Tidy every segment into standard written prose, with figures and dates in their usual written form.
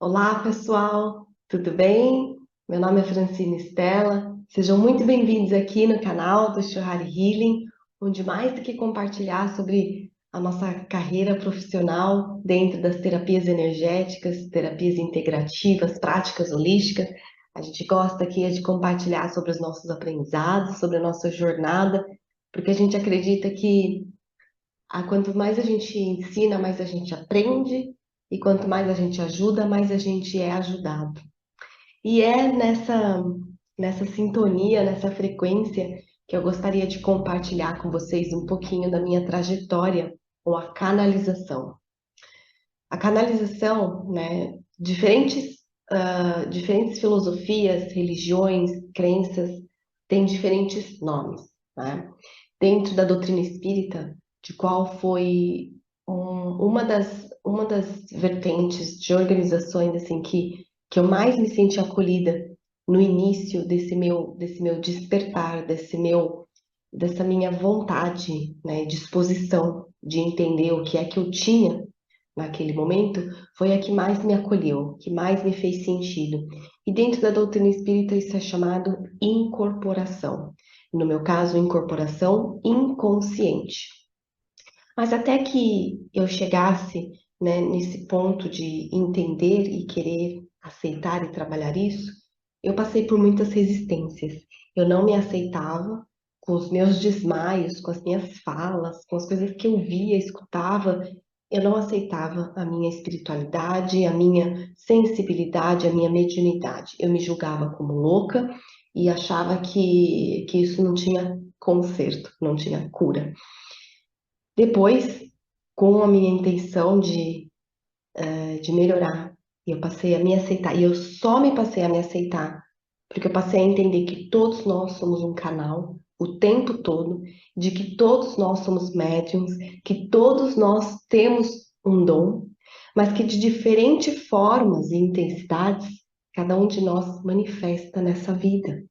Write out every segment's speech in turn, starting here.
Olá, pessoal, tudo bem? Meu nome é Francine Stella. Sejam muito bem-vindos aqui no canal do Shohari Healing, onde mais do que compartilhar sobre a nossa carreira profissional dentro das terapias energéticas, terapias integrativas, práticas holísticas, a gente gosta aqui de compartilhar sobre os nossos aprendizados, sobre a nossa jornada, porque a gente acredita que quanto mais a gente ensina, mais a gente aprende, e quanto mais a gente ajuda, mais a gente é ajudado. E é nessa sintonia, nessa frequência, que eu gostaria de compartilhar com vocês um pouquinho da minha trajetória com a canalização. A canalização, né, diferentes filosofias, religiões, crenças, têm diferentes nomes, né? Dentro da doutrina espírita, de qual foi uma das vertentes de organizações assim que eu mais me senti acolhida no início desse meu despertar, dessa minha vontade, né, disposição de entender o que é que eu tinha naquele momento, foi a que mais me acolheu, que mais me fez sentido. E dentro da doutrina espírita isso é chamado incorporação. No meu caso, incorporação inconsciente. Mas até que eu chegasse, né, nesse ponto de entender e querer aceitar e trabalhar isso, eu passei por muitas resistências. Eu não me aceitava com os meus desmaios, com as minhas falas, com as coisas que eu via, escutava. Eu não aceitava a minha espiritualidade, a minha sensibilidade, a minha mediunidade. Eu me julgava como louca e achava que isso não tinha conserto, não tinha cura. Depois, com a minha intenção de melhorar, eu passei a me aceitar. E eu só me passei a me aceitar porque eu passei a entender que todos nós somos um canal o tempo todo, de que todos nós somos médiums, que todos nós temos um dom, mas que de diferentes formas e intensidades, cada um de nós manifesta nessa vida.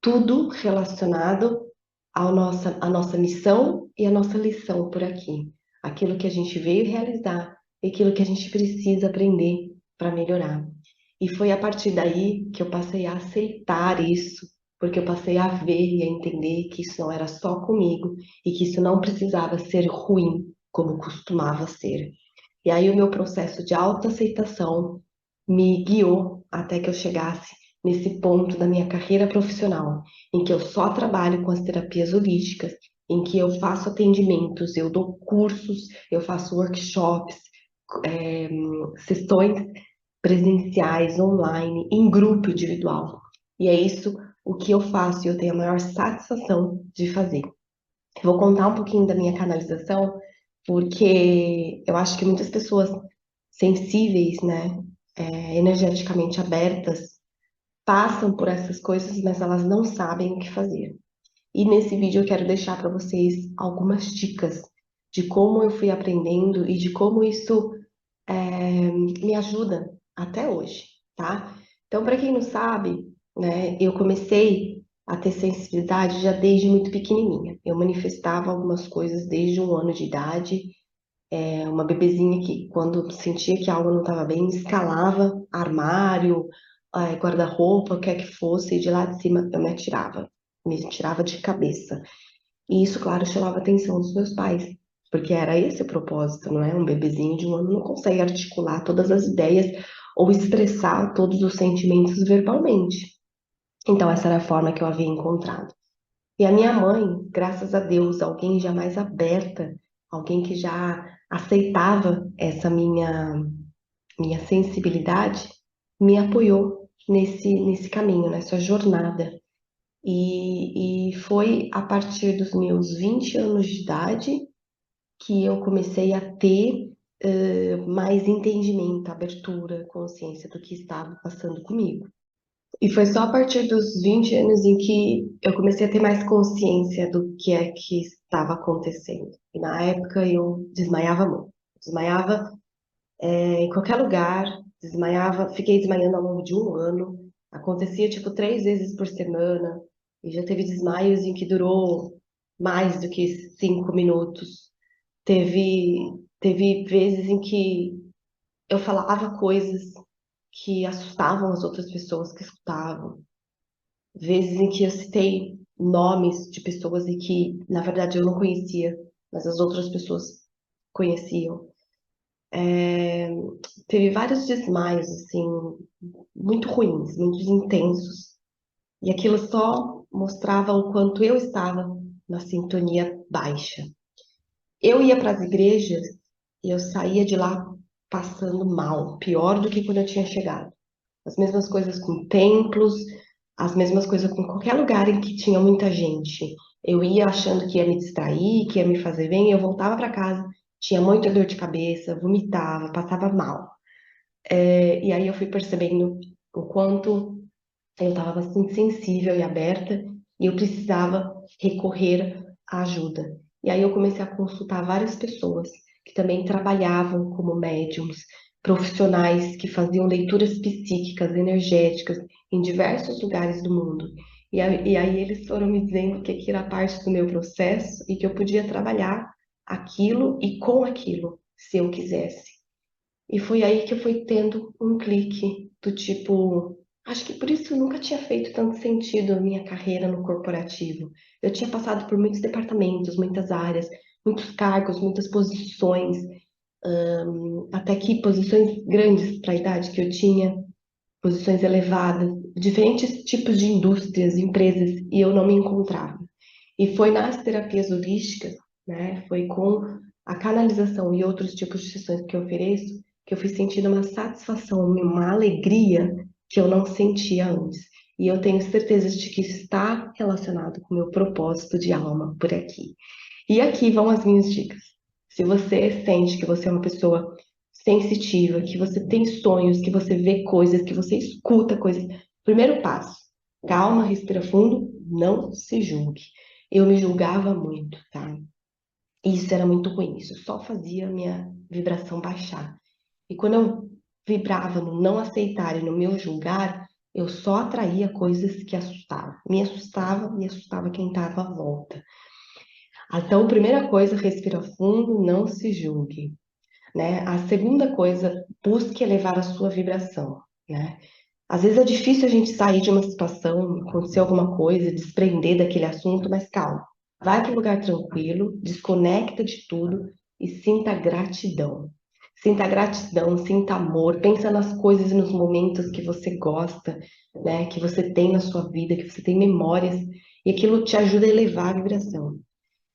Tudo relacionado à nossa missão e à nossa lição por aqui. Aquilo que a gente veio realizar e aquilo que a gente precisa aprender para melhorar. E foi a partir daí que eu passei a aceitar isso, porque eu passei a ver e a entender que isso não era só comigo e que isso não precisava ser ruim, como costumava ser. E aí o meu processo de autoaceitação me guiou até que eu chegasse nesse ponto da minha carreira profissional, em que eu só trabalho com as terapias holísticas, em que eu faço atendimentos, eu dou cursos, eu faço workshops, é, sessões presenciais, online, em grupo individual. E é isso o que eu faço e eu tenho a maior satisfação de fazer. Eu vou contar um pouquinho da minha canalização, porque eu acho que muitas pessoas sensíveis, né, energeticamente abertas, passam por essas coisas, mas elas não sabem o que fazer. E nesse vídeo eu quero deixar para vocês algumas dicas de como eu fui aprendendo e de como isso me ajuda até hoje, tá? Então, para quem não sabe, né, eu comecei a ter sensibilidade já desde muito pequenininha. Eu manifestava algumas coisas desde 1 ano de idade, uma bebezinha que, quando sentia que algo não estava bem, escalava armário, guarda-roupa, o que é que fosse, e de lá de cima eu me tirava de cabeça. E isso, claro, chamava a atenção dos meus pais, porque era esse o propósito, não é? Um bebezinho de 1 ano não consegue articular todas as ideias ou expressar todos os sentimentos verbalmente. Então, essa era a forma que eu havia encontrado. E a minha mãe, graças a Deus, alguém já mais aberta, alguém que já aceitava essa minha sensibilidade, me apoiou nesse caminho, nessa jornada. E foi a partir dos meus 20 anos de idade que eu comecei a ter mais entendimento, abertura, consciência do que estava passando comigo. E foi só a partir dos 20 anos em que eu comecei a ter mais consciência do que é que estava acontecendo. E na época eu desmaiava muito. Desmaiava em qualquer lugar, desmaiava, fiquei desmaiando ao longo de 1 ano. Acontecia tipo 3 vezes por semana. E já teve desmaios em que durou mais do que 5 minutos. Teve vezes em que eu falava coisas que assustavam as outras pessoas que escutavam, vezes em que eu citei nomes de pessoas e que, na verdade, eu não conhecia, mas as outras pessoas conheciam. É, teve vários desmaios, assim, muito ruins, muito intensos. E aquilo só mostrava o quanto eu estava na sintonia baixa. Eu ia para as igrejas e eu saía de lá passando mal, pior do que quando eu tinha chegado. As mesmas coisas com templos, as mesmas coisas com qualquer lugar em que tinha muita gente. Eu ia achando que ia me distrair, que ia me fazer bem, e eu voltava para casa, tinha muita dor de cabeça, vomitava, passava mal. E aí eu fui percebendo o quanto eu estava assim sensível e aberta e eu precisava recorrer à ajuda. E aí eu comecei a consultar várias pessoas que também trabalhavam como médiums, profissionais que faziam leituras psíquicas, energéticas em diversos lugares do mundo. E aí eles foram me dizendo que aquilo era parte do meu processo e que eu podia trabalhar aquilo e com aquilo, se eu quisesse. E foi aí que eu fui tendo um clique do tipo, acho que por isso nunca tinha feito tanto sentido a minha carreira no corporativo. Eu tinha passado por muitos departamentos, muitas áreas, muitos cargos, muitas posições, até que posições grandes para a idade que eu tinha, posições elevadas, diferentes tipos de indústrias, empresas, e eu não me encontrava. E foi nas terapias holísticas, né? Foi com a canalização e outros tipos de sessões que eu ofereço que eu fui sentindo uma satisfação, uma alegria que eu não sentia antes. E eu tenho certeza de que está relacionado com o meu propósito de alma por aqui. E aqui vão as minhas dicas. Se você sente que você é uma pessoa sensitiva, que você tem sonhos, que você vê coisas, que você escuta coisas, primeiro passo, calma, respira fundo, não se julgue. Eu me julgava muito, tá? E isso era muito ruim, isso só fazia a minha vibração baixar. E quando eu vibrava no não aceitar e no meu julgar, eu só atraía coisas que assustavam. Me assustava quem estava à volta. Então, primeira coisa, respira fundo, não se julgue, né? A segunda coisa, busque elevar a sua vibração, né? Às vezes é difícil a gente sair de uma situação, acontecer alguma coisa, desprender daquele assunto, mas calma. Vai para um lugar tranquilo, desconecta de tudo e sinta gratidão. Sinta gratidão, sinta amor, pensa nas coisas e nos momentos que você gosta, né, que você tem na sua vida, que você tem memórias, e aquilo te ajuda a elevar a vibração.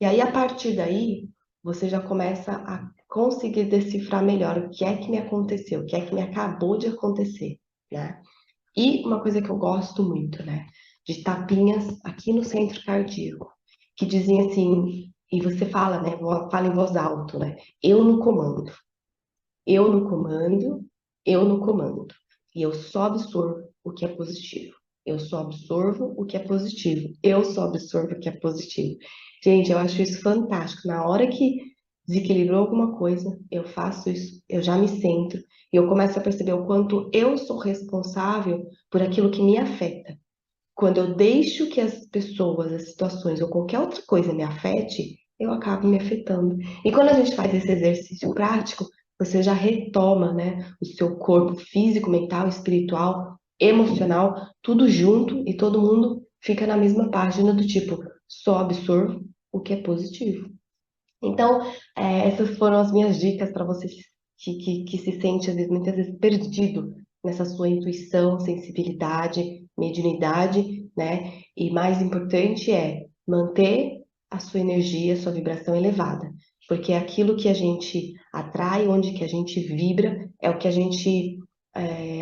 E aí, a partir daí, você já começa a conseguir decifrar melhor o que é que me aconteceu, o que é que me acabou de acontecer, né? E uma coisa que eu gosto muito, né? De tapinhas aqui no centro cardíaco, que dizem assim, e você fala, né? Fala em voz alta, né? Eu no comando, eu no comando, eu no comando. E eu só absorvo o que é positivo. Eu só absorvo o que é positivo. Eu só absorvo o que é positivo. Gente, eu acho isso fantástico. Na hora que desequilibrou alguma coisa, eu faço isso, eu já me centro e eu começo a perceber o quanto eu sou responsável por aquilo que me afeta. Quando eu deixo que as pessoas, as situações ou qualquer outra coisa me afete, eu acabo me afetando. E quando a gente faz esse exercício prático, você já retoma, né, o seu corpo físico, mental, espiritual, emocional, tudo junto e todo mundo fica na mesma página do tipo, só absorvo o que é positivo. Então, essas foram as minhas dicas para você que se sente, às vezes, muitas vezes perdido nessa sua intuição, sensibilidade, mediunidade, né? E mais importante é manter a sua energia, a sua vibração elevada, porque é aquilo que a gente atrai, onde que a gente vibra, é o que a gente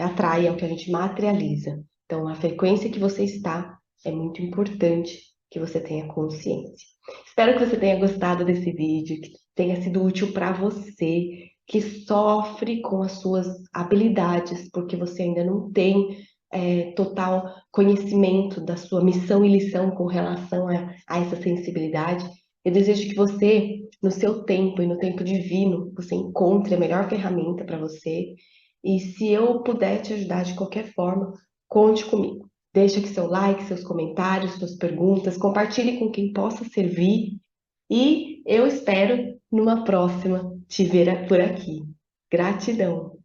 atrai, é o que a gente materializa. Então, a frequência que você está é muito importante que você tenha consciência. Espero que você tenha gostado desse vídeo, que tenha sido útil para você, que sofre com as suas habilidades, porque você ainda não tem total conhecimento da sua missão e lição com relação a essa sensibilidade. Eu desejo que você, no seu tempo e no tempo divino, você encontre a melhor ferramenta para você. E se eu puder te ajudar de qualquer forma, conte comigo. Deixe aqui seu like, seus comentários, suas perguntas, compartilhe com quem possa servir e eu espero numa próxima te ver por aqui. Gratidão!